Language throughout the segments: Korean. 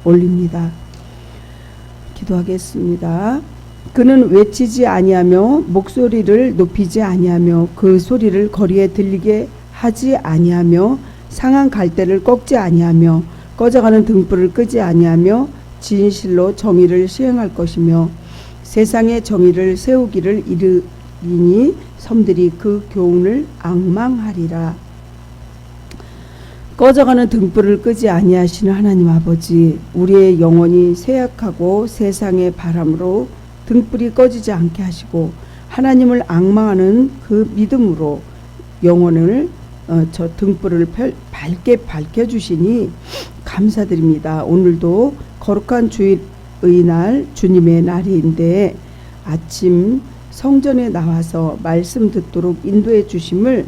올립니다. 기도하겠습니다. 그는 외치지 아니하며 목소리를 높이지 아니하며 그 소리를 거리에 들리게 하지 아니하며 상한 갈대를 꺾지 아니하며 꺼져가는 등불을 끄지 아니하며 진실로 정의를 시행할 것이며 세상에 정의를 세우기를 이르리니 섬들이 그 교훈을 앙망하리라. 꺼져가는 등불을 끄지 아니하시는 하나님 아버지, 우리의 영혼이 쇠약하고 세상의 바람으로 등불이 꺼지지 않게 하시고 하나님을 앙망하는 그 믿음으로 영혼을 저 등불을 밝게 밝혀주시니 감사드립니다. 오늘도 거룩한 주일의 날, 주님의 날인데 아침 성전에 나와서 말씀 듣도록 인도해 주심을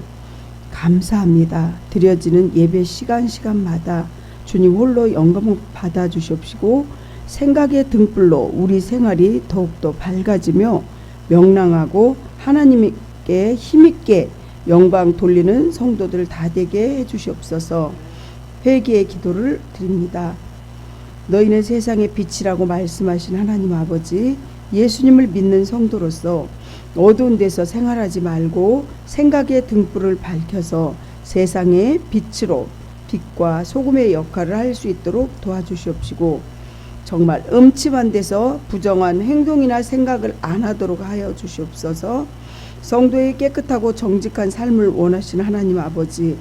감사합니다. 드려지는 예배 시간마다 주님 홀로 영광을 받아 주시옵시고 생각의 등불로 우리 생활이 더욱더 밝아지며 명랑하고 하나님께 힘있게 영광 돌리는 성도들 다 되게 해주시옵소서. 회개의 기도를 드립니다. 너희는 세상의 빛이라고 말씀하신 하나님 아버지, 예수님을 믿는 성도로서 어두운 데서 생활하지 말고 생각의 등불을 밝혀서 세상의 빛으로 빛과 소금의 역할을 할 수 있도록 도와주시옵시고 정말 음침한 데서 부정한 행동이나 생각을 안 하도록 하여 주시옵소서. 성도의 깨끗하고 정직한 삶을 원하시는 하나님 아버지,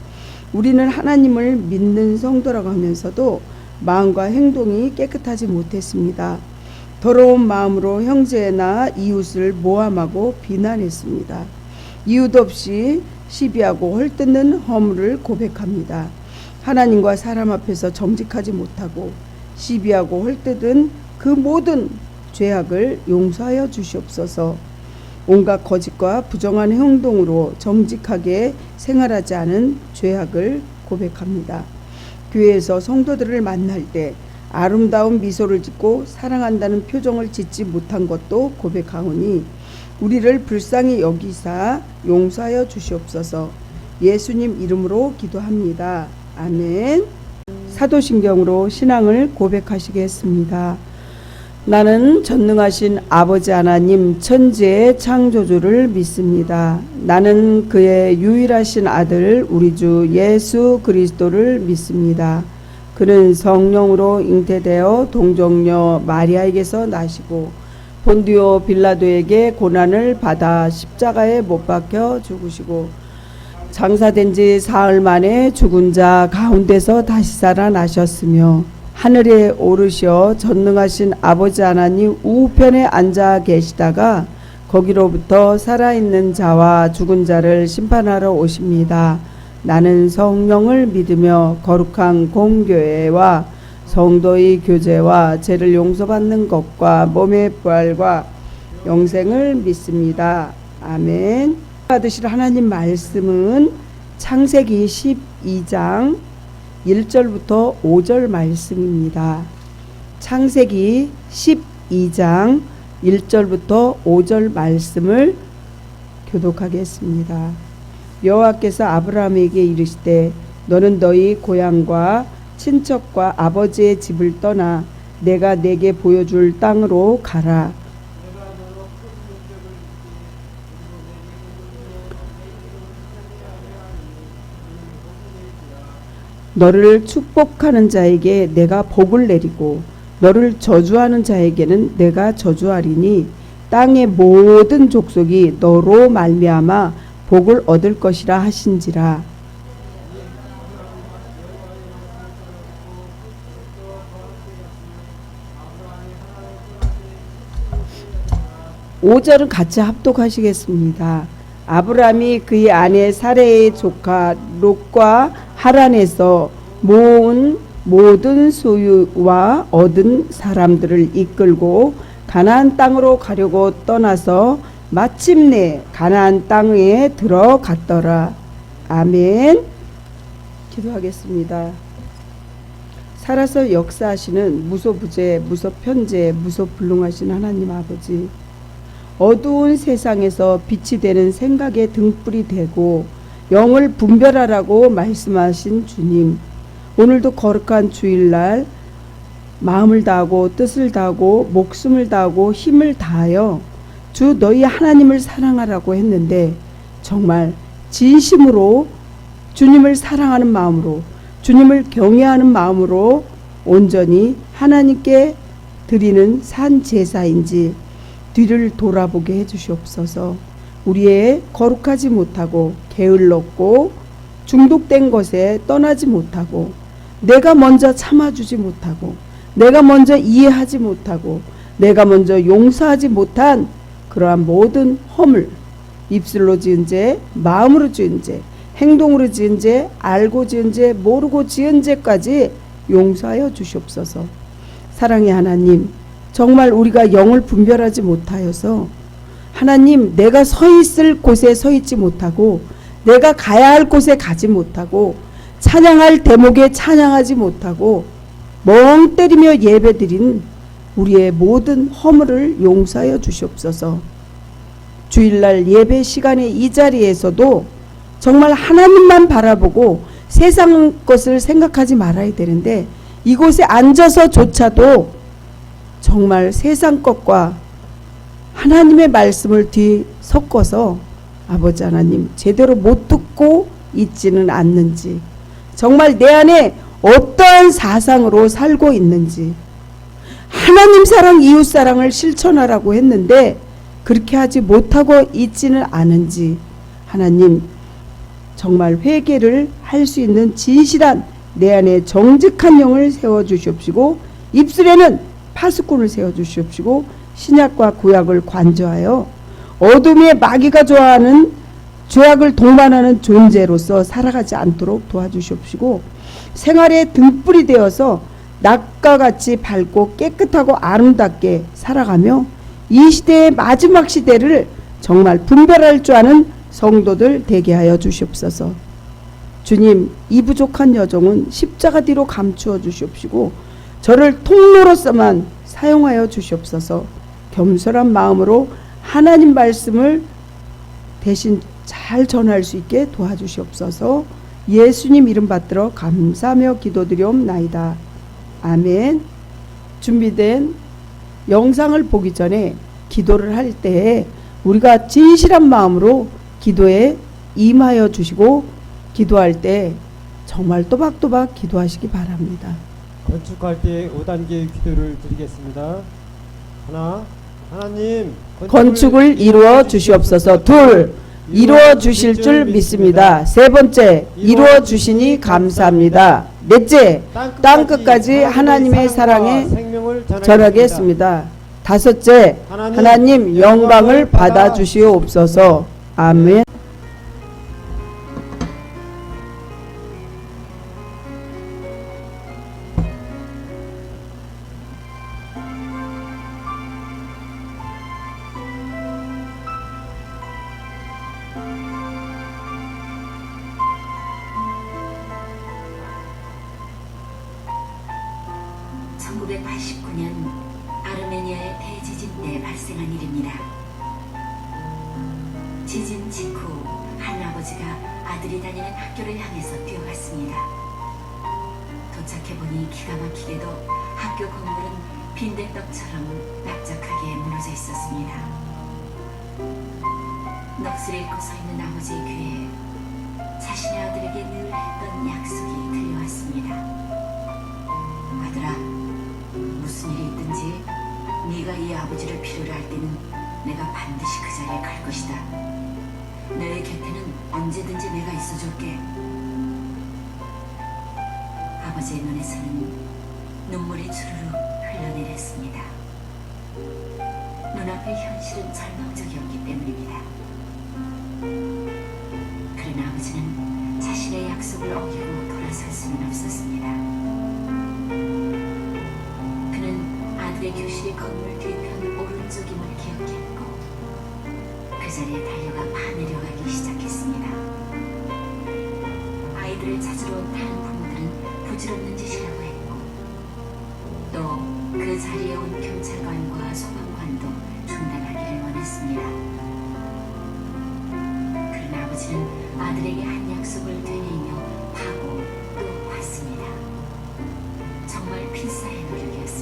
우리는 하나님을 믿는 성도라고 하면서도 마음과 행동이 깨끗하지 못했습니다. 더러운 마음으로 형제나 이웃을 모함하고 비난했습니다. 이유도 없이 시비하고 헐뜯는 허물을 고백합니다. 하나님과 사람 앞에서 정직하지 못하고 시비하고 헐뜯은 그 모든 죄악을 용서하여 주시옵소서. 온갖 거짓과 부정한 행동으로 정직하게 생활하지 않은 죄악을 고백합니다. 교회에서 성도들을 만날 때 아름다운 미소를 짓고 사랑한다는 표정을 짓지 못한 것도 고백하오니 우리를 불쌍히 여기사 용서하여 주시옵소서. 예수님 이름으로 기도합니다. 아멘. 사도신경으로 신앙을 고백하시겠습니다. 나는 전능하신 아버지 하나님 천지의 창조주를 믿습니다. 나는 그의 유일하신 아들 우리 주 예수 그리스도를 믿습니다. 그는 성령으로 잉태되어 동정녀 마리아에게서 나시고 본디오 빌라도에게 고난을 받아 십자가에 못 박혀 죽으시고 장사된 지 사흘 만에 죽은 자 가운데서 다시 살아나셨으며 하늘에 오르셔 전능하신 아버지 하나님 우편에 앉아 계시다가 거기로부터 살아있는 자와 죽은 자를 심판하러 오십니다. 나는 성령을 믿으며 거룩한 공교회와 성도의 교제와 죄를 용서받는 것과 몸의 부활과 영생을 믿습니다. 아멘. 받으실 하나님 말씀은 창세기 12장 1절부터 5절 말씀입니다. 창세기 12장 1절부터 5절 말씀을 교독하겠습니다. 여호와께서 아브라함에게 이르시되 너는 너희 고향과 친척과 아버지의 집을 떠나 내가 내게 보여줄 땅으로 가라. 너를 축복하는 자에게 내가 복을 내리고 너를 저주하는 자에게는 내가 저주하리니 땅의 모든 족속이 너로 말미암아 복을 얻을 것이라 하신지라. 5절은 같이 합독하시겠습니다. 아브라함이 그의 아내 사레의 조카 롯과 하란에서 모은 모든 소유와 얻은 사람들을 이끌고 가나안 땅으로 가려고 떠나서 마침내 가나안 땅에 들어갔더라. 아멘. 기도하겠습니다. 살아서 역사하시는 무소부재, 무소편재, 무소불능하신 하나님 아버지, 어두운 세상에서 빛이 되는 생각의 등불이 되고 영을 분별하라고 말씀하신 주님, 오늘도 거룩한 주일날 마음을 다하고 뜻을 다하고 목숨을 다하고 힘을 다하여 주 너희 하나님을 사랑하라고 했는데, 정말 진심으로 주님을 사랑하는 마음으로, 주님을 경외하는 마음으로 온전히 하나님께 드리는 산 제사인지 뒤를 돌아보게 해주시옵소서. 우리의 거룩하지 못하고 게을렀고 중독된 것에 떠나지 못하고, 내가 먼저 참아주지 못하고, 내가 먼저 이해하지 못하고, 내가 먼저 용서하지 못한 그러한 모든 허물, 입술로 지은 죄, 마음으로 지은 죄, 행동으로 지은 죄, 알고 지은 죄, 모르고 지은 죄까지 용서하여 주시옵소서. 사랑의 하나님, 정말 우리가 영을 분별하지 못하여서 하나님, 내가 서 있을 곳에 서 있지 못하고, 내가 가야 할 곳에 가지 못하고, 찬양할 대목에 찬양하지 못하고 멍 때리며 예배드린 우리의 모든 허물을 용서하여 주시옵소서. 주일날 예배 시간에 이 자리에서도 정말 하나님만 바라보고 세상 것을 생각하지 말아야 되는데, 이곳에 앉아서조차도 정말 세상 것과 하나님의 말씀을 뒤섞어서 아버지 하나님 제대로 못 듣고 있지는 않는지, 정말 내 안에 어떠한 사상으로 살고 있는지, 하나님 사랑 이웃 사랑을 실천하라고 했는데 그렇게 하지 못하고 있지는 않은지, 하나님 정말 회개를 할 수 있는 진실한 내 안에 정직한 영을 세워주시옵시고, 입술에는 파수꾼을 세워주시옵시고, 신약과 구약을 관조하여 어둠의 마귀가 좋아하는 죄악을 동반하는 존재로서 살아가지 않도록 도와주시옵시고, 생활의 등불이 되어서 낮과 같이 밝고 깨끗하고 아름답게 살아가며 이 시대의 마지막 시대를 정말 분별할 줄 아는 성도들 되게 하여 주시옵소서. 주님, 이 부족한 여종은 십자가 뒤로 감추어 주시옵시고 저를 통로로서만 사용하여 주시옵소서. 겸손한 마음으로 하나님 말씀을 대신 잘 전할 수 있게 도와주시옵소서. 예수님 이름 받들어 감사하며 기도드리옵나이다. 아멘. 준비된 영상을 보기 전에 기도를 할 때에 우리가 진실한 마음으로 기도에 임하여 주시고, 기도할 때 정말 또박또박 기도하시기 바랍니다. 건축할 때 5단계 기도를 드리겠습니다. 하나님 건축을 이루어 주시옵소서. 둘, 이루어 주실 줄 믿습니다. 세 번째, 이루어 주시니 감사합니다. 넷째, 땅 끝까지 하나님의 사랑에 전하겠습니다. 다섯째, 하나님 영광을 받아 주시옵소서. 아멘. 아르메니아의 대지진 때 발생한 일입니다. 지진 직후 한 아버지가 아들이 다니는 학교를 향해서 뛰어갔습니다. 도착해보니 기가 막히게도 학교 건물은 빈대떡처럼 납작하게 무너져 있었습니다. 넋을 잃고 서 있는 아버지의 귀에 자신의 아들에게 늘 했던 약속이 들려왔습니다. 아들아, 무슨 일이 있든지 네가 이 아버지를 필요로 할 때는 내가 반드시 그 자리에 갈 것이다. 너의 곁에는 언제든지 내가 있어줄게. 아버지의 눈에서는 눈물이 주르륵 흘러내렸습니다. 눈앞의 현실은 절망적이었기 때문입니다. 그러나 아버지는 자신의 약속을 어기고 돌아설 수는 없었습니다. 그는 아들의 교실이 건물 뒤편 오른쪽임을 기억했고 그 자리에 달려가 파내려가기 시작했습니다. 아이들을 찾으러 온 다른 부모들은 부질없는 짓이라고 했고 또 그 자리에 온 경찰관과 소방관도 중단하기를 원했습니다. 그러나 아버지는 아들에게 한 약속을 되뇌이며 파고 또 팠습니다. 정말 필사의 노력이었습니다.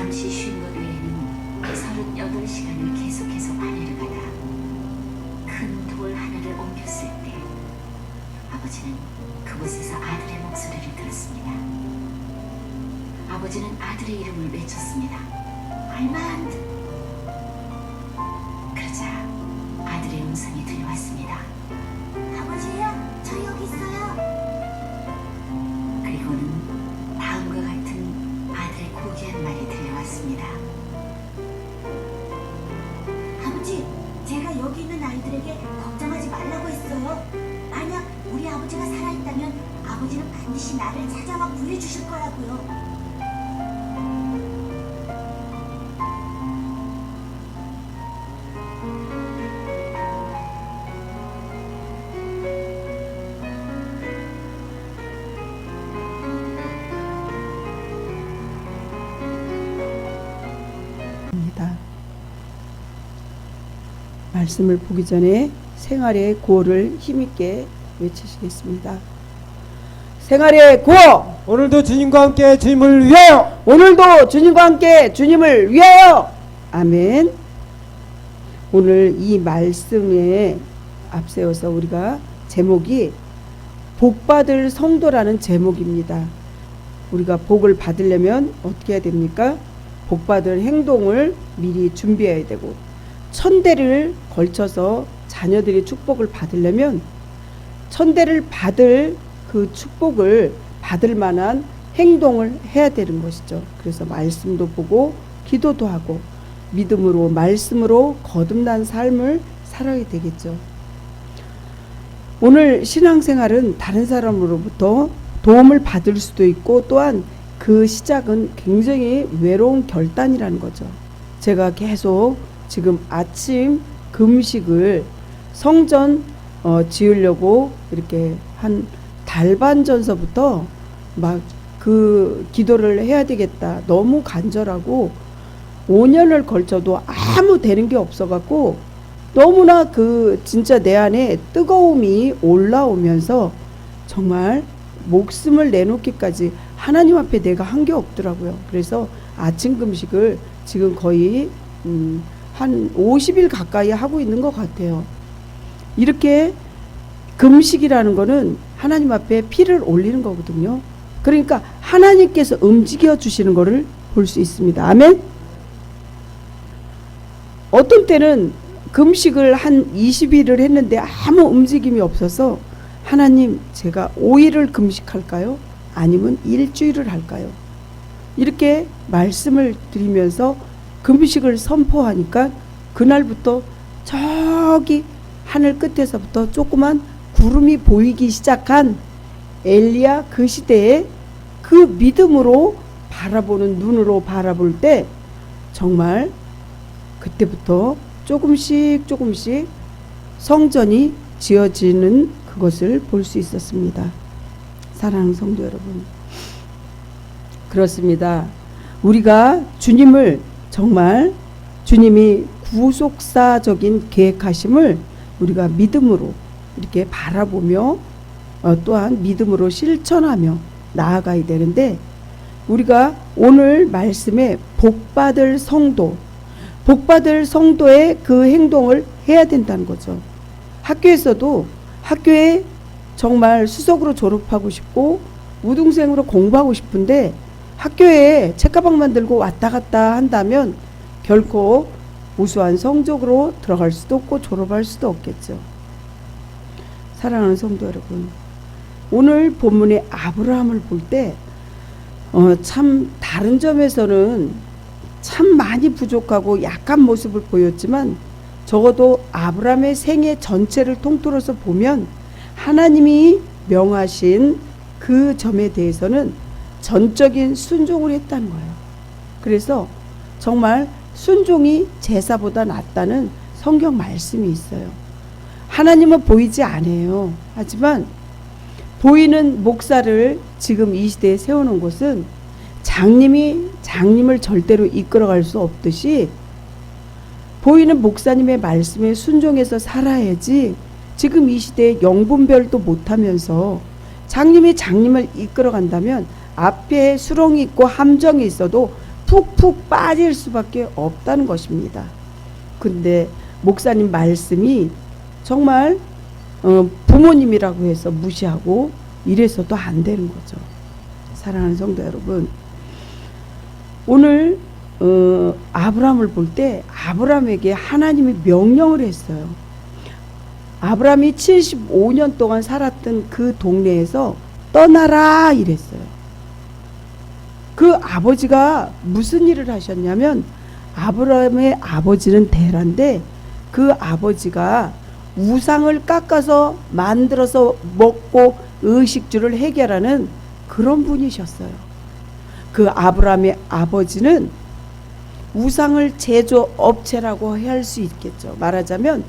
잠시 쉰 것 외에는 38시간을 계속해서 관리를 받아 큰 돌 하나를 옮겼을 때 아버지는 그곳에서 아들의 목소리를 들었습니다. 아버지는 아들의 이름을 외쳤습니다. 알만드. 그러자 아들의 음성이 들려왔습니다. 아버지요, 저 여기 있어요. 그리고는 다음과 같은 아들의 고귀한 말이 들려왔습니다. 아버지, 제가 여기 있는 아이들에게 걱정하지 말라고 했어요. 만약 우리 아버지가 살아있다면 아버지는 반드시 나를 찾아와 구해주실 거라고요. 말씀을 보기 전에 생활의 구호를 힘있게 외치시겠습니다. 생활의 구호! 오늘도 주님과 함께 주님을 위하여. 오늘도 주님과 함께 주님을 위하여! 아멘. 오늘 이 말씀에 앞세워서 우리가 제목이 복받을 성도라는 제목입니다. 우리가 복을 받으려면 어떻게 해야 됩니까? 복받을 행동을 미리 준비해야 되고, 천대를 걸쳐서 자녀들이 축복을 받으려면 천대를 받을 그 축복을 받을 만한 행동을 해야 되는 것이죠. 그래서 말씀도 보고 기도도 하고 믿음으로 말씀으로 거듭난 삶을 살아야 되겠죠. 오늘 신앙생활은 다른 사람으로부터 도움을 받을 수도 있고, 또한 그 시작은 굉장히 외로운 결단이라는 거죠. 제가 계속 지금 아침 금식을 성전 지으려고 이렇게 한 달 반 전서부터 막 그 기도를 해야 되겠다. 너무 간절하고 5년을 걸쳐도 아무 되는 게 없어갖고 너무나 그 진짜 내 안에 뜨거움이 올라오면서 정말 목숨을 내놓기까지 하나님 앞에 내가 한 게 없더라고요. 그래서 아침 금식을 지금 거의 한 50일 가까이 하고 있는 것 같아요. 이렇게 금식이라는 거는 하나님 앞에 피를 올리는 거거든요. 그러니까 하나님께서 움직여 주시는 거를 볼 수 있습니다. 아멘. 어떤 때는 금식을 한 20일을 했는데 아무 움직임이 없어서 하나님, 제가 5일을 금식할까요? 아니면 일주일을 할까요? 이렇게 말씀을 드리면서 금식을 선포하니까 그날부터 저기 하늘 끝에서부터 조그만 구름이 보이기 시작한 엘리야 그 시대에 그 믿음으로 바라보는 눈으로 바라볼 때 정말 그때부터 조금씩 성전이 지어지는 그것을 볼 수 있었습니다. 사랑하는 성도 여러분, 그렇습니다. 우리가 주님을 정말 주님이 구속사적인 계획하심을 우리가 믿음으로 이렇게 바라보며 또한 믿음으로 실천하며 나아가야 되는데, 우리가 오늘 말씀에 복받을 성도의 그 행동을 해야 된다는 거죠. 학교에서도 학교에 정말 수석으로 졸업하고 싶고 우등생으로 공부하고 싶은데 학교에 책가방만 들고 왔다 갔다 한다면 결코 우수한 성적으로 들어갈 수도 없고 졸업할 수도 없겠죠. 사랑하는 성도 여러분, 오늘 본문의 아브라함을 볼 때 참 다른 점에서는 참 많이 부족하고 약한 모습을 보였지만, 적어도 아브라함의 생애 전체를 통틀어서 보면 하나님이 명하신 그 점에 대해서는 전적인 순종을 했다는 거예요. 그래서 정말 순종이 제사보다 낫다는 성경 말씀이 있어요. 하나님은 보이지 않아요. 하지만 보이는 목사를 지금 이 시대에 세우는 곳은 장님을 절대로 이끌어갈 수 없듯이 보이는 목사님의 말씀에 순종해서 살아야지, 지금 이 시대에 영분별도 못하면서 장님이 장님을 이끌어간다면 앞에 수렁이 있고 함정이 있어도 푹푹 빠질 수밖에 없다는 것입니다. 근데 목사님 말씀이 정말 부모님이라고 해서 무시하고 이래서도 안 되는 거죠. 사랑하는 성도 여러분, 오늘 아브라함을 볼 때 아브라함에게 하나님이 명령을 했어요. 아브라함이 75년 동안 살았던 그 동네에서 떠나라 이랬어요. 그 아버지가 무슨 일을 하셨냐면, 아브라함의 아버지는 데라인데 그 아버지가 우상을 깎아서 만들어서 먹고 의식주를 해결하는 그런 분이셨어요. 그 아브라함의 아버지는 우상을 제조업체라고 할 수 있겠죠. 말하자면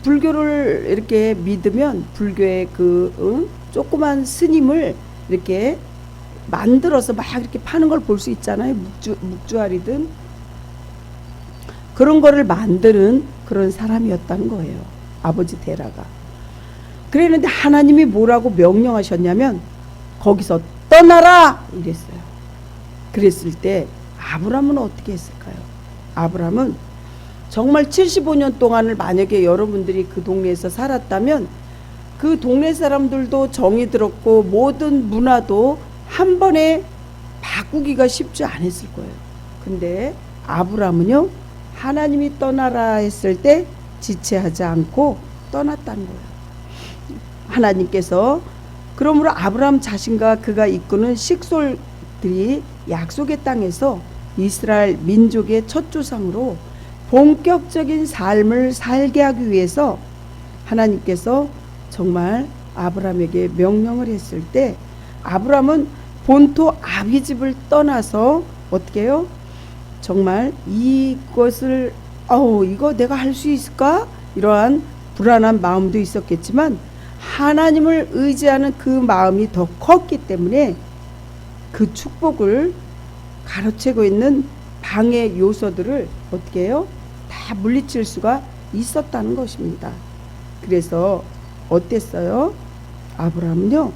불교를 이렇게 믿으면 불교의 조그만 스님을 이렇게 만들어서 막 이렇게 파는 걸 볼 수 있잖아요. 묵주알이든 그런 거를 만드는 그런 사람이었다는 거예요. 아버지 데라가. 그랬는데 하나님이 뭐라고 명령하셨냐면 거기서 떠나라 이랬어요. 그랬을 때 아브라함은 어떻게 했을까요? 아브라함은 정말 75년 동안을 만약에 여러분들이 그 동네에서 살았다면 그 동네 사람들도 정이 들었고 모든 문화도 한 번에 바꾸기가 쉽지 않았을 거예요. 근데 아브라함은요, 하나님이 떠나라 했을 때 지체하지 않고 떠났다는 거예요. 하나님께서 그러므로 아브라함 자신과 그가 이끄는 식솔들이 약속의 땅에서 이스라엘 민족의 첫 조상으로 본격적인 삶을 살게 하기 위해서 하나님께서 정말 아브라함에게 명령을 했을 때 아브라함은 본토 아비집을 떠나서 어떻게 해요? 정말 이것을 이거 내가 할 수 있을까? 이러한 불안한 마음도 있었겠지만 하나님을 의지하는 그 마음이 더 컸기 때문에 그 축복을 가로채고 있는 방해 요소들을 어떻게 해요? 다 물리칠 수가 있었다는 것입니다. 그래서 어땠어요? 아브라함은요,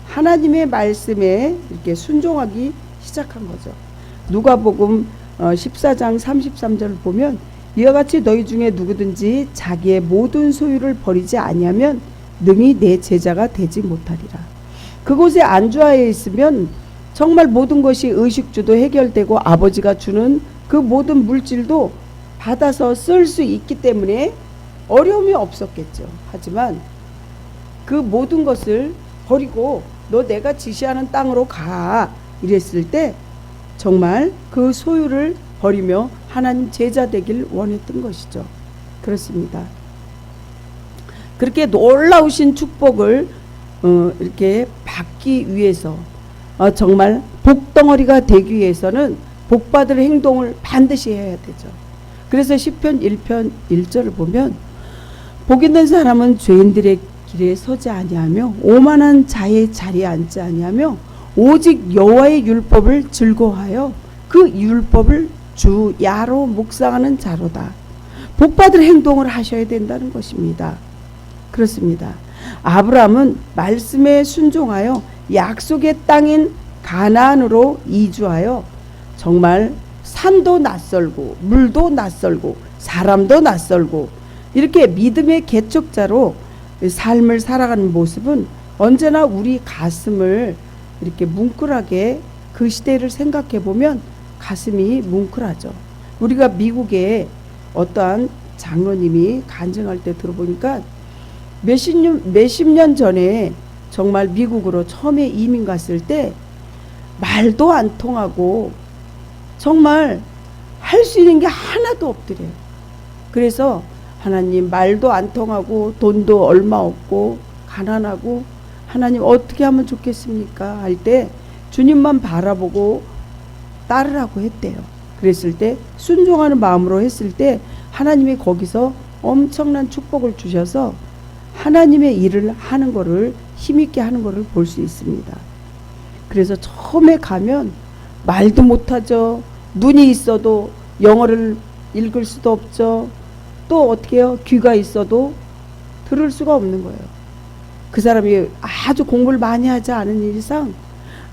하나님의 말씀에 이렇게 순종하기 시작한 거죠. 누가복음 14장 33절을 보면 이와 같이 너희 중에 누구든지 자기의 모든 소유를 버리지 아니하면 능히 내 제자가 되지 못하리라. 그곳에 안주하여 있으면 정말 모든 것이 의식주도 해결되고 아버지가 주는 그 모든 물질도 받아서 쓸 수 있기 때문에 어려움이 없었겠죠. 하지만 그 모든 것을 버리고 너 내가 지시하는 땅으로 가 이랬을 때 정말 그 소유를 버리며 하나님 제자 되길 원했던 것이죠. 그렇습니다. 그렇게 놀라우신 축복을 이렇게 받기 위해서 정말 복덩어리가 되기 위해서는 복받을 행동을 반드시 해야 되죠. 그래서 시편 1편 1절을 보면 복 있는 사람은 죄인들의 길에 서지 아니하며 오만한 자의 자리에 앉지 아니하며 오직 여호와의 율법을 즐거워하여 그 율법을 주 야로 묵상하는 자로다. 복받을 행동을 하셔야 된다는 것입니다. 그렇습니다. 아브라함은 말씀에 순종하여 약속의 땅인 가나안으로 이주하여 정말 산도 낯설고 물도 낯설고 사람도 낯설고 이렇게 믿음의 개척자로 삶을 살아가는 모습은 언제나 우리 가슴을 이렇게 뭉클하게 그 시대를 생각해 보면 가슴이 뭉클하죠. 우리가 미국에 어떠한 장로님이 간증할 때 들어보니까 몇십 년 전에 정말 미국으로 처음에 이민 갔을 때 말도 안 통하고 정말 할 수 있는 게 하나도 없더래요. 그래서 하나님 말도 안 통하고 돈도 얼마 없고 가난하고 하나님 어떻게 하면 좋겠습니까? 할 때 주님만 바라보고 따르라고 했대요. 그랬을 때 순종하는 마음으로 했을 때 하나님이 거기서 엄청난 축복을 주셔서 하나님의 일을 하는 거를 힘있게 하는 거를 볼 수 있습니다. 그래서 처음에 가면 말도 못하죠. 눈이 있어도 영어를 읽을 수도 없죠. 또 어떻게 해요? 귀가 있어도 들을 수가 없는 거예요. 그 사람이 아주 공부를 많이 하지 않은 이상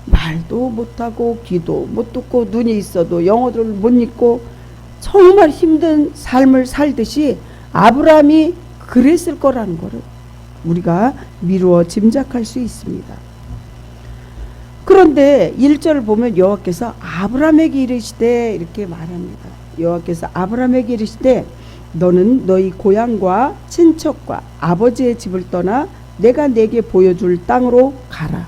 말도 못하고 귀도 못 듣고 눈이 있어도 영어를 못 읽고 정말 힘든 삶을 살듯이 아브라함이 그랬을 거라는 것을 우리가 미루어 짐작할 수 있습니다. 그런데 1절을 보면 여호와께서 아브라함에게 이르시되 이렇게 말합니다. 여호와께서 아브라함에게 이르시되 너는 너희 고향과 친척과 아버지의 집을 떠나 내가 내게 보여줄 땅으로 가라.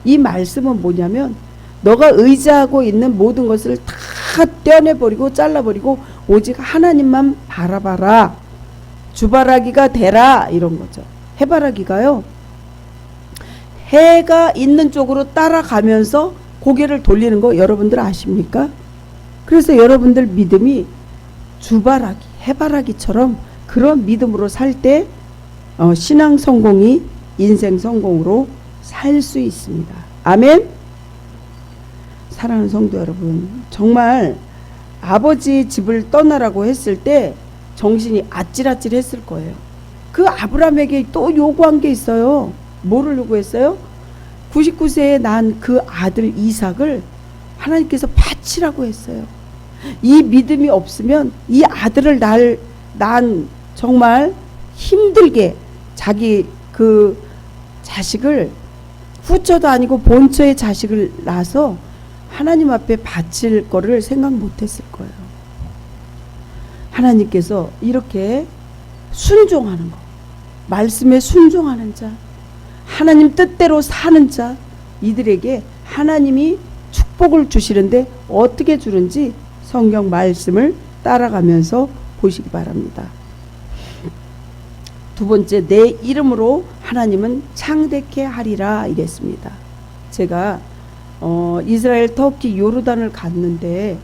이 말씀은 뭐냐면 너가 의지하고 있는 모든 것을 다 떼어내버리고 잘라버리고 오직 하나님만 바라봐라. 주바라기가 되라 이런 거죠. 해바라기가요, 해가 있는 쪽으로 따라가면서 고개를 돌리는 거 여러분들 아십니까? 그래서 여러분들 믿음이 주바라기, 해바라기처럼 그런 믿음으로 살 때 신앙 성공이 인생 성공으로 살 수 있습니다. 아멘. 사랑하는 성도 여러분, 정말 아버지 집을 떠나라고 했을 때 정신이 아찔아찔했을 거예요. 그 아브라함에게 또 요구한 게 있어요. 뭐를 요구했어요? 99세에 난 그 아들 이삭을 하나님께서 바치라고 했어요. 이 믿음이 없으면 이 아들을 난 정말 힘들게 자기 그 자식을 후처도 아니고 본처의 자식을 낳아서 하나님 앞에 바칠 거를 생각 못했을 거예요. 하나님께서 이렇게 순종하는 거, 말씀에 순종하는 자, 하나님 뜻대로 사는 자, 이들에게 하나님이 축복을 주시는데 어떻게 주는지 성경 말씀을 따라가면서 보시기 바랍니다. 두 번째, 내 이름으로 하나님은 창대케 하리라 이랬습니다. 제가 이스라엘 터키 요르단을 갔는데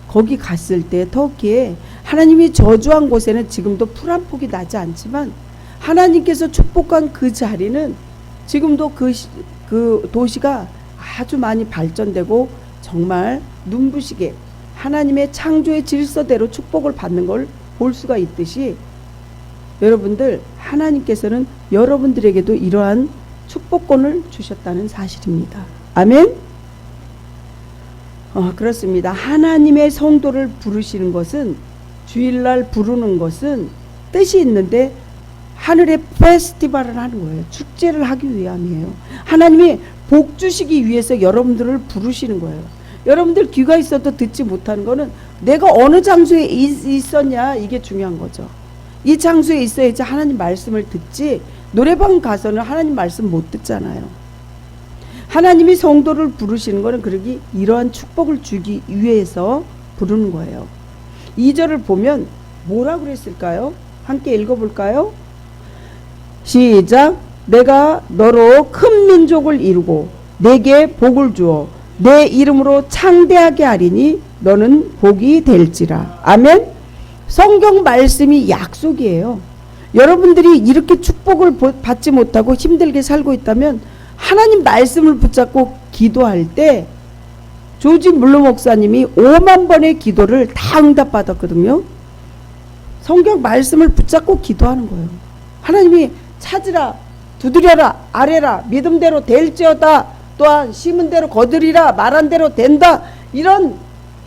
거기 갔을 때 터키에 하나님이 저주한 곳에는 지금도 풀 한 폭이 나지 않지만 하나님께서 축복한 그 자리는 지금도 그 도시가 아주 많이 발전되고 정말 눈부시게 하나님의 창조의 질서대로 축복을 받는 걸 볼 수가 있듯이 여러분들 하나님께서는 여러분들에게도 이러한 축복권을 주셨다는 사실입니다. 아멘. 그렇습니다. 하나님의 성도를 부르시는 것은, 주일날 부르는 것은 뜻이 있는데 하늘의 페스티벌을 하는 거예요. 축제를 하기 위함이에요. 하나님이 복 주시기 위해서 여러분들을 부르시는 거예요. 여러분들 귀가 있어도 듣지 못하는 거는 내가 어느 장소에 있었냐, 이게 중요한 거죠. 이 장소에 있어야지 하나님 말씀을 듣지, 노래방 가서는 하나님 말씀 못 듣잖아요. 하나님이 성도를 부르시는 거는 그러기 이러한 축복을 주기 위해서 부르는 거예요. 2절을 보면 뭐라고 그랬을까요? 함께 읽어볼까요? 시작. 내가 너로 큰 민족을 이루고 내게 복을 주어 내 이름으로 창대하게 하리니 너는 복이 될지라. 아멘. 성경 말씀이 약속이에요. 여러분들이 이렇게 축복을 받지 못하고 힘들게 살고 있다면 하나님 말씀을 붙잡고 기도할 때, 조지 물러 목사님이 5만 번의 기도를 다 응답받았거든요. 성경 말씀을 붙잡고 기도하는 거예요. 하나님이 찾으라, 두드려라, 아뢰라, 믿음대로 될지어다, 또한 심은 대로 거두리라, 말한 대로 된다, 이런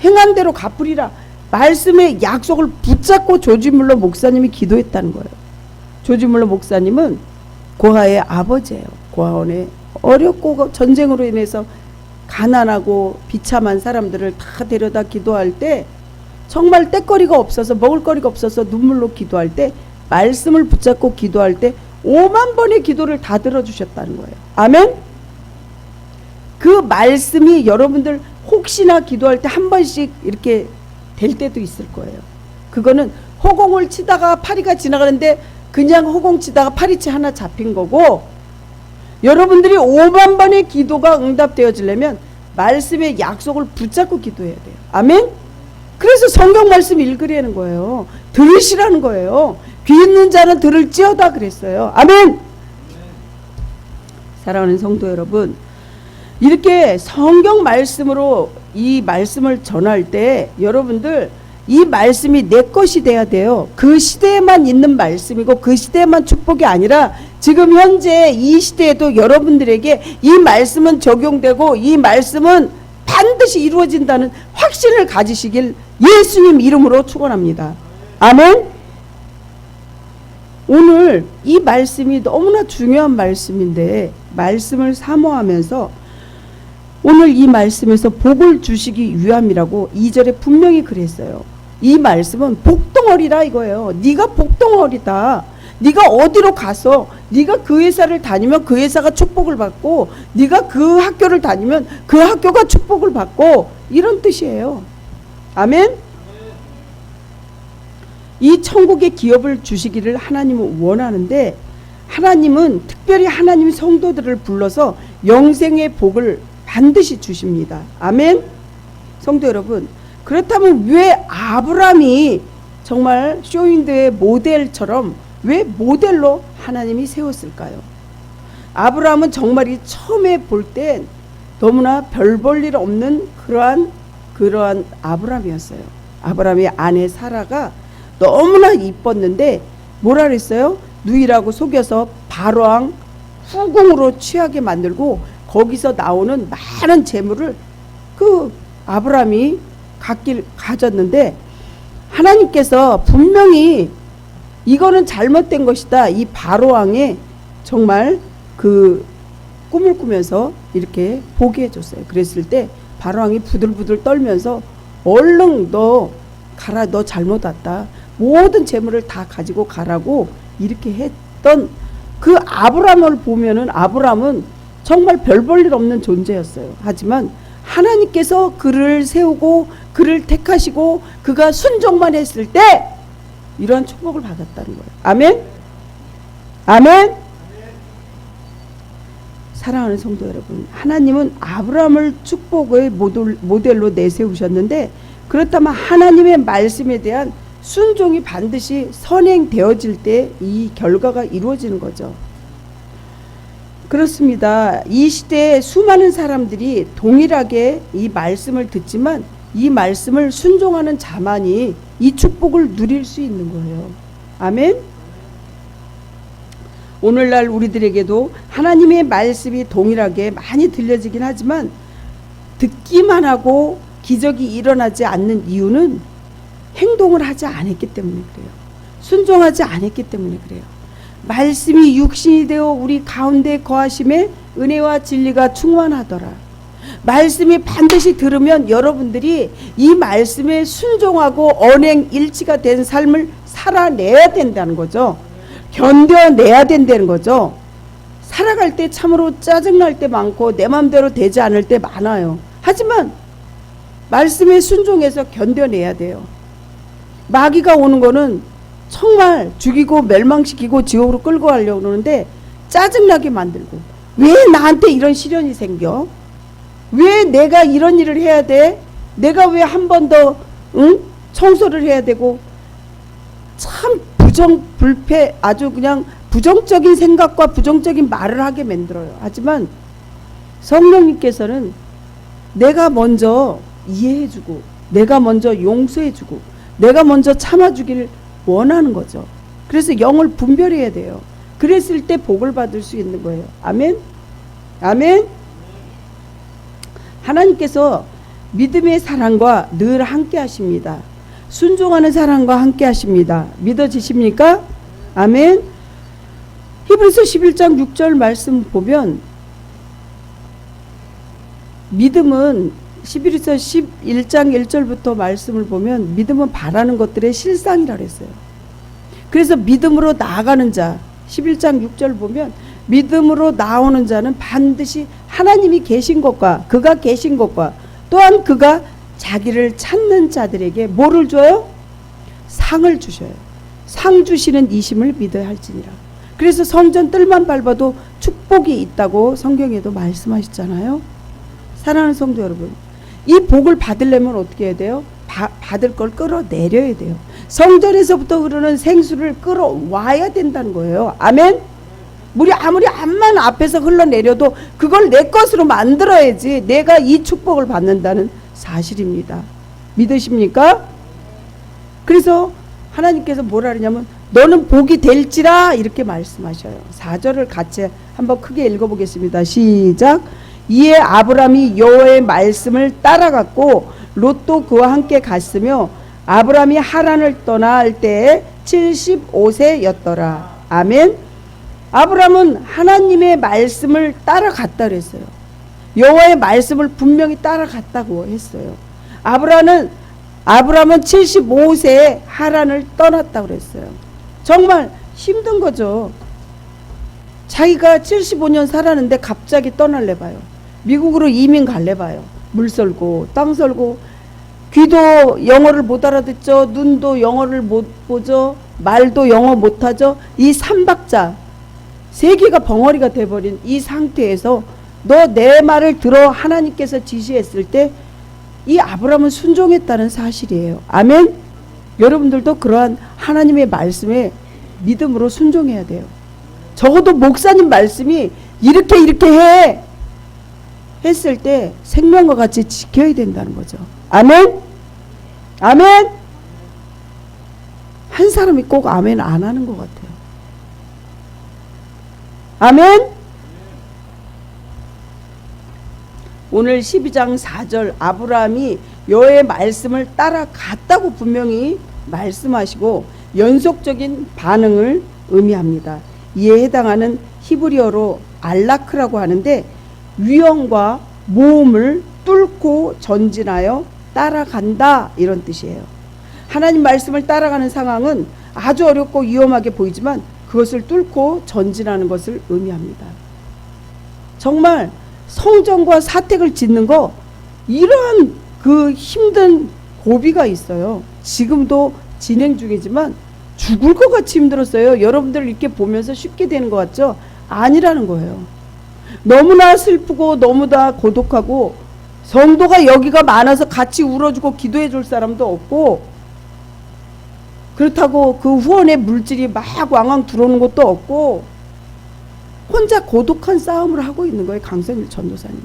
행한 대로 갚으리라, 말씀의 약속을 붙잡고 조지 물러 목사님이 기도했다는 거예요. 조지 물러 목사님은 고아의 아버지예요. 고아원에 어렵고 전쟁으로 인해서 가난하고 비참한 사람들을 다 데려다 기도할 때 정말 떼거리가 없어서, 먹을거리가 없어서 눈물로 기도할 때, 말씀을 붙잡고 기도할 때 5만 번의 기도를 다 들어주셨다는 거예요. 아멘. 그 말씀이 여러분들 혹시나 기도할 때 한 번씩 이렇게 될 때도 있을 거예요. 그거는 허공을 치다가 파리가 지나가는데 그냥 허공 치다가 파리채 하나 잡힌 거고, 여러분들이 5만 번의 기도가 응답되어지려면 말씀의 약속을 붙잡고 기도해야 돼요. 아멘. 그래서 성경 말씀 읽으라는 거예요. 들으시라는 거예요. 귀 있는 자는 들을지어다 그랬어요. 아멘. 사랑하는 성도 여러분, 이렇게 성경 말씀으로 이 말씀을 전할 때 여러분들 이 말씀이 내 것이 돼야 돼요. 그 시대에만 있는 말씀이고 그 시대에만 축복이 아니라 지금 현재 이 시대에도 여러분들에게 이 말씀은 적용되고 이 말씀은 반드시 이루어진다는 확신을 가지시길 예수님 이름으로 축원합니다. 아멘. 오늘 이 말씀이 너무나 중요한 말씀인데 말씀을 사모하면서 오늘 이 말씀에서 복을 주시기 위함이라고 2절에 분명히 그랬어요. 이 말씀은 복덩어리라 이거예요. 네가 복덩어리다. 네가 어디로 가서 네가 그 회사를 다니면 그 회사가 축복을 받고 네가 그 학교를 다니면 그 학교가 축복을 받고 이런 뜻이에요. 아멘. 이 천국의 기업을 주시기를 하나님은 원하는데 하나님은 특별히 하나님 성도들을 불러서 영생의 복을 반드시 주십니다. 아멘. 성도 여러분, 그렇다면 왜 아브라함이 정말 쇼윈도의 모델처럼 왜 모델로 하나님이 세웠을까요? 아브라함은 정말 이 처음에 볼 땐 너무나 별 볼 일 없는 그러한 아브라함이었어요. 아브라함의 아내 사라가 너무나 이뻤는데 뭐라 그랬어요? 누이라고 속여서 바로왕 후궁으로 취하게 만들고 거기서 나오는 많은 재물을 그 아브라함이 가졌는데 하나님께서 분명히 이거는 잘못된 것이다. 이 바로왕의 정말 그 꿈을 꾸면서 이렇게 보게 해줬어요. 그랬을 때 바로왕이 부들부들 떨면서 얼른 너 가라. 너 잘못 왔다. 모든 재물을 다 가지고 가라고 이렇게 했던 그 아브라함을 보면은 아브라함은 정말 별 볼 일 없는 존재였어요. 하지만 하나님께서 그를 세우고 그를 택하시고 그가 순종만 했을 때 이러한 축복을 받았다는 거예요. 아멘. 아멘. 사랑하는 성도 여러분, 하나님은 아브라함을 축복의 모델로 내세우셨는데 그렇다면 하나님의 말씀에 대한 순종이 반드시 선행되어질 때 이 결과가 이루어지는 거죠. 그렇습니다. 이 시대에 수많은 사람들이 동일하게 이 말씀을 듣지만 이 말씀을 순종하는 자만이 이 축복을 누릴 수 있는 거예요. 아멘. 오늘날 우리들에게도 하나님의 말씀이 동일하게 많이 들려지긴 하지만 듣기만 하고 기적이 일어나지 않는 이유는 행동을 하지 않았기 때문에 그래요. 순종하지 않았기 때문에 그래요. 말씀이 육신이 되어 우리 가운데 거하심에 은혜와 진리가 충만하더라. 말씀이 반드시 들으면 여러분들이 이 말씀에 순종하고 언행일치가 된 삶을 살아내야 된다는 거죠. 견뎌내야 된다는 거죠. 살아갈 때 참으로 짜증날 때 많고 내 마음대로 되지 않을 때 많아요. 하지만 말씀에 순종해서 견뎌내야 돼요. 마귀가 오는 거는 정말 죽이고 멸망시키고 지옥으로 끌고 가려고 그러는데 짜증나게 만들고 왜 나한테 이런 시련이 생겨? 왜 내가 이런 일을 해야 돼? 내가 왜 한 번 더 청소를 해야 되고 참 불패 아주 그냥 부정적인 생각과 부정적인 말을 하게 만들어요. 하지만 성령님께서는 내가 먼저 이해해주고 내가 먼저 용서해주고 내가 먼저 참아주기를 원하는 거죠. 그래서 영을 분별해야 돼요. 그랬을 때 복을 받을 수 있는 거예요. 아멘. 아멘. 하나님께서 믿음의 사랑과 늘 함께 하십니다. 순종하는 사랑과 함께 하십니다. 믿어지십니까? 아멘. 히브리서 11장 6절 말씀 보면 믿음은 11서 11장 1절부터 말씀을 보면 믿음은 바라는 것들의 실상이라 그랬어요. 그래서 믿음으로 나아가는 자 11장 6절 보면 믿음으로 나오는 자는 반드시 하나님이 계신 것과 그가 계신 것과 또한 그가 자기를 찾는 자들에게 뭐를 줘요? 상을 주셔요. 상 주시는 이심을 믿어야 할지니라. 그래서 성전 뜰만 밟아도 축복이 있다고 성경에도 말씀하셨잖아요. 사랑하는 성도 여러분, 이 복을 받으려면 어떻게 해야 돼요? 받을 걸 끌어내려야 돼요. 성전에서부터 흐르는 생수를 끌어와야 된다는 거예요. 아멘. 물이 아무리 암만 앞에서 흘러내려도 그걸 내 것으로 만들어야지 내가 이 축복을 받는다는 사실입니다. 믿으십니까? 그래서 하나님께서 뭐라 그러냐면 너는 복이 될지라 이렇게 말씀하셔요. 4절을 같이 한번 크게 읽어보겠습니다. 시작. 이에 아브람이 여호와의 말씀을 따라갔고 롯도 그와 함께 갔으며 아브람이 하란을 떠날 때에 75세였더라. 아멘. 아브람은 하나님의 말씀을 따라갔다 그랬어요. 여호와의 말씀을 분명히 따라갔다고 했어요. 아브람은 75세에 하란을 떠났다고 그랬어요. 정말 힘든 거죠. 자기가 75년 살았는데 갑자기 떠날래 봐요. 미국으로 이민 갈래 봐요. 물 썰고 땅 썰고, 귀도 영어를 못 알아듣죠. 눈도 영어를 못 보죠. 말도 영어 못하죠. 이 삼박자 세계가 벙어리가 돼버린 이 상태에서 너 내 말을 들어 하나님께서 지시했을 때 이 아브라함은 순종했다는 사실이에요. 아멘. 여러분들도 그러한 하나님의 말씀에 믿음으로 순종해야 돼요. 적어도 목사님 말씀이 이렇게 해 했을 때 생명과 같이 지켜야 된다는 거죠. 아멘. 아멘. 한 사람이 꼭 아멘 안 하는 것 같아요. 아멘. 오늘 12장 4절 아브라함이 여호와의 말씀을 따라갔다고 분명히 말씀하시고 연속적인 반응을 의미합니다. 이에 해당하는 히브리어로 알라크라고 하는데 위험과 모험을 뚫고 전진하여 따라간다 이런 뜻이에요. 하나님 말씀을 따라가는 상황은 아주 어렵고 위험하게 보이지만 그것을 뚫고 전진하는 것을 의미합니다. 정말 성전과 사택을 짓는 거 이러한 그 힘든 고비가 있어요. 지금도 진행 중이지만 죽을 것 같이 힘들었어요. 여러분들 이렇게 보면서 쉽게 되는 것 같죠? 아니라는 거예요. 너무나 슬프고 너무나 고독하고 성도가 여기가 많아서 같이 울어주고 기도해 줄 사람도 없고 그렇다고 그 후원의 물질이 막 왕왕 들어오는 것도 없고 혼자 고독한 싸움을 하고 있는 거예요. 강선일 전도사님.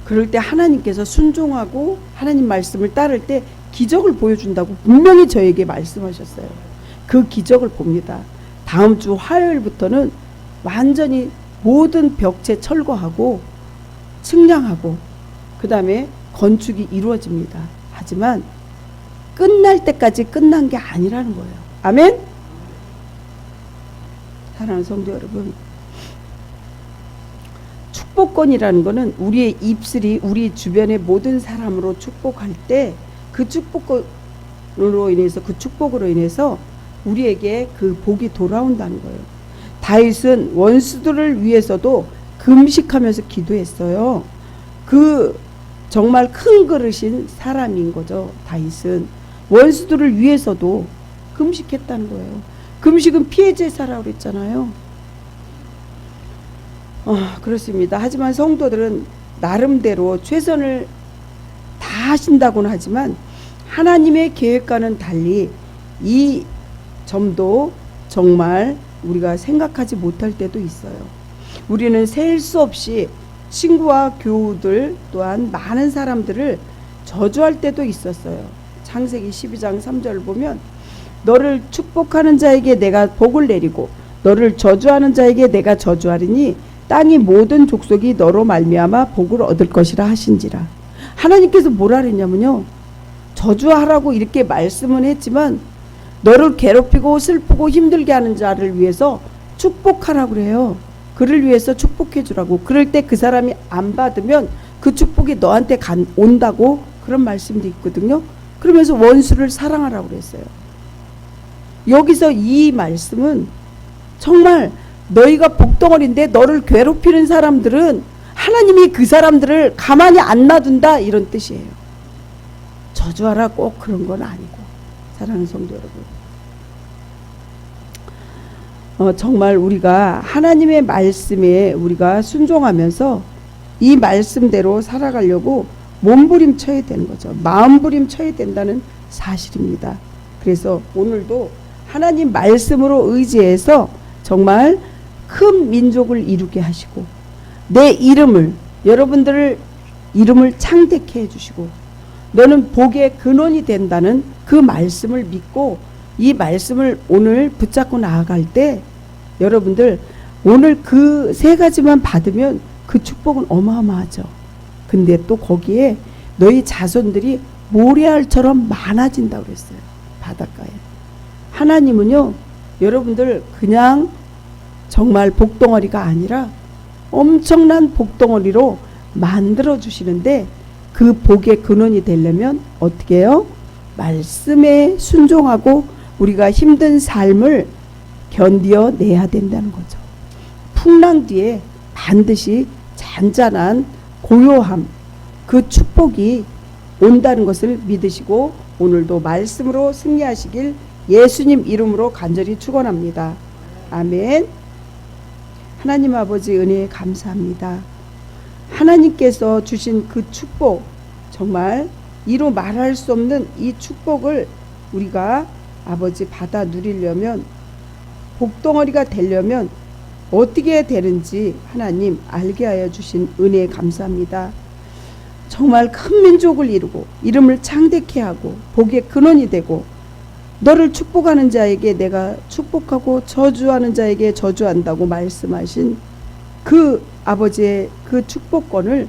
그럴 때 하나님께서 순종하고 하나님 말씀을 따를 때 기적을 보여준다고 분명히 저에게 말씀하셨어요. 그 기적을 봅니다. 다음 주 화요일부터는 완전히 모든 벽체 철거하고 측량하고 그 다음에 건축이 이루어집니다. 하지만 끝날 때까지 끝난 게 아니라는 거예요. 아멘? 사랑하는 성도 여러분, 축복권이라는 것은 우리의 입술이 우리 주변의 모든 사람으로 축복할 때 그 축복으로 인해서 우리에게 그 복이 돌아온다는 거예요. 다윗은 원수들을 위해서도 금식하면서 기도했어요. 그 정말 큰 그릇인 사람인 거죠. 다윗은 원수들을 위해서도 금식했다는 거예요. 금식은 피해 제사라고 그랬잖아요. 그렇습니다. 하지만 성도들은 나름대로 최선을 다하신다고는 하지만 하나님의 계획과는 달리 이 점도 정말 우리가 생각하지 못할 때도 있어요. 우리는 셀 수 없이 친구와 교우들 또한 많은 사람들을 저주할 때도 있었어요. 창세기 12장 3절을 보면 너를 축복하는 자에게 내가 복을 내리고 너를 저주하는 자에게 내가 저주하리니 땅의 모든 족속이 너로 말미암아 복을 얻을 것이라 하신지라. 하나님께서 뭐라 그랬냐면요, 저주하라고 이렇게 말씀은 했지만 너를 괴롭히고 슬프고 힘들게 하는 자를 위해서 축복하라고 그래요. 그를 위해서 축복해 주라고. 그럴 때 그 사람이 안 받으면 그 축복이 너한테 온다고 그런 말씀도 있거든요. 그러면서 원수를 사랑하라고 그랬어요. 여기서 이 말씀은 정말 너희가 복덩어리인데 너를 괴롭히는 사람들은 하나님이 그 사람들을 가만히 안 놔둔다 이런 뜻이에요. 저주하라 꼭 그런 건 아니고. 사랑하는 성도 여러분, 정말 우리가 하나님의 말씀에 우리가 순종하면서 이 말씀대로 살아가려고 몸부림쳐야 되는 거죠. 마음부림쳐야 된다는 사실입니다. 그래서 오늘도 하나님 말씀으로 의지해서 정말 큰 민족을 이루게 하시고 내 이름을, 여러분들을 이름을 창대케 해주시고 너는 복의 근원이 된다는 그 말씀을 믿고 이 말씀을 오늘 붙잡고 나아갈 때 여러분들 오늘 그 세 가지만 받으면 그 축복은 어마어마하죠. 근데 또 거기에 너희 자손들이 모래알처럼 많아진다고 그랬어요. 바닷가에. 하나님은요, 여러분들 그냥 정말 복덩어리가 아니라 엄청난 복덩어리로 만들어 주시는데 그 복의 근원이 되려면 어떻게 해요? 말씀에 순종하고 우리가 힘든 삶을 견디어 내야 된다는 거죠. 풍랑 뒤에 반드시 잔잔한 고요함, 그 축복이 온다는 것을 믿으시고 오늘도 말씀으로 승리하시길 예수님 이름으로 간절히 축원합니다. 아멘. 하나님 아버지 은혜에 감사합니다. 하나님께서 주신 그 축복, 정말 이로 말할 수 없는 이 축복을 우리가 아버지 받아 누리려면, 복덩어리가 되려면 어떻게 되는지 하나님 알게 하여 주신 은혜에 감사합니다. 정말 큰 민족을 이루고 이름을 창대케 하고 복의 근원이 되고 너를 축복하는 자에게 내가 축복하고 저주하는 자에게 저주한다고 말씀하신 그 아버지의 그 축복권을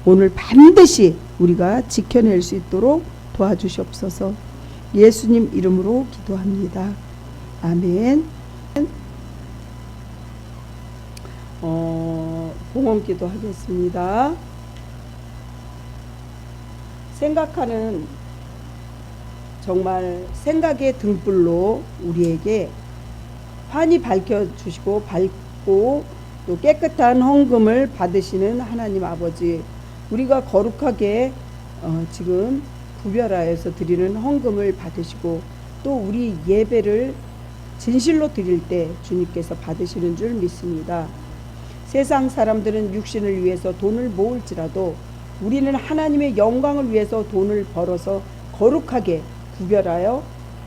오늘 반드시 우리가 지켜낼 수 있도록 도와주시옵소서. 예수님 이름으로 기도합니다. 아멘. 봉헌기도 하겠습니다. 생각하는 정말 생각의 등불로 우리에게 환히 밝혀주시고 밝고 또 깨끗한 헌금을 받으시는 하나님 아버지, 우리가 거룩하게 지금 구별하여서 드리는 헌금을 받으시고 또 우리 예배를 진실로 드릴 때 주님께서 받으시는 줄 믿습니다. 세상 사람들은 육신을 위해서 돈을 모을지라도 우리는 하나님의 영광을 위해서 돈을 벌어서 거룩하게 구별하여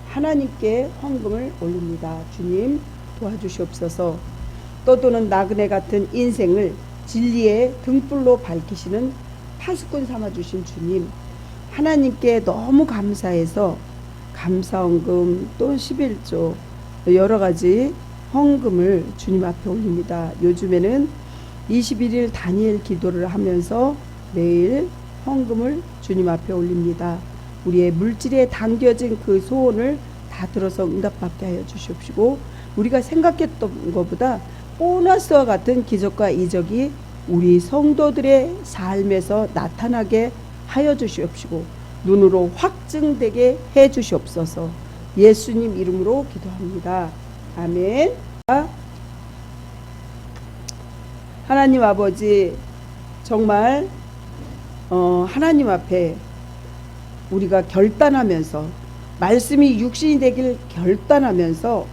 하나님께 헌금을 올립니다. 주님 도와주시옵소서. 떠도는 나그네 같은 인생을 진리의 등불로 밝히시는 파수꾼 삼아주신 주님, 하나님께 너무 감사해서 감사헌금 또 11조 여러 가지 헌금을 주님 앞에 올립니다. 요즘에는 21일 다니엘 기도를 하면서 매일 헌금을 주님 앞에 올립니다. 우리의 물질에 담겨진 그 소원을 다 들어서 응답받게 하여 주시옵시고 우리가 생각했던 것보다 보너스와 같은 기적과 이적이 우리 성도들의 삶에서 나타나게 하여 주시옵시고 눈으로 확증되게 해 주시옵소서. 예수님 이름으로 기도합니다. 아멘. 하나님 아버지, 정말 하나님 앞에 우리가 결단하면서 말씀이 육신이 되길 결단하면서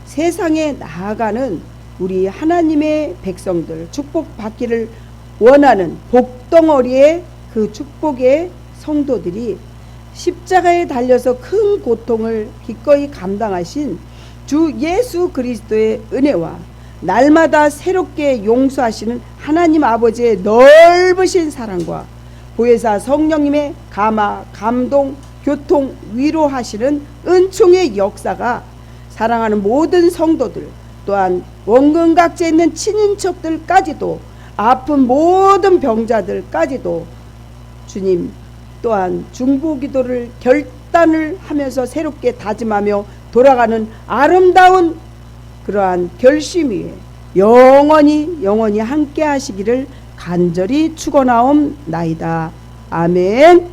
세상에 나아가는 우리 하나님의 백성들, 축복받기를 원하는 복덩어리의 그 축복의 성도들이 십자가에 달려서 큰 고통을 기꺼이 감당하신 주 예수 그리스도의 은혜와 날마다 새롭게 용서하시는 하나님 아버지의 넓으신 사랑과 보혜사 성령님의 감화, 감동, 교통, 위로하시는 은총의 역사가 사랑하는 모든 성도들, 또한 원근각지에 있는 친인척들까지도, 아픈 모든 병자들까지도 주님 또한 중보기도를 결단을 하면서 새롭게 다짐하며 돌아가는 아름다운 그러한 결심 위에 영원히 함께 하시기를 간절히 축원하옵나이다. 아멘.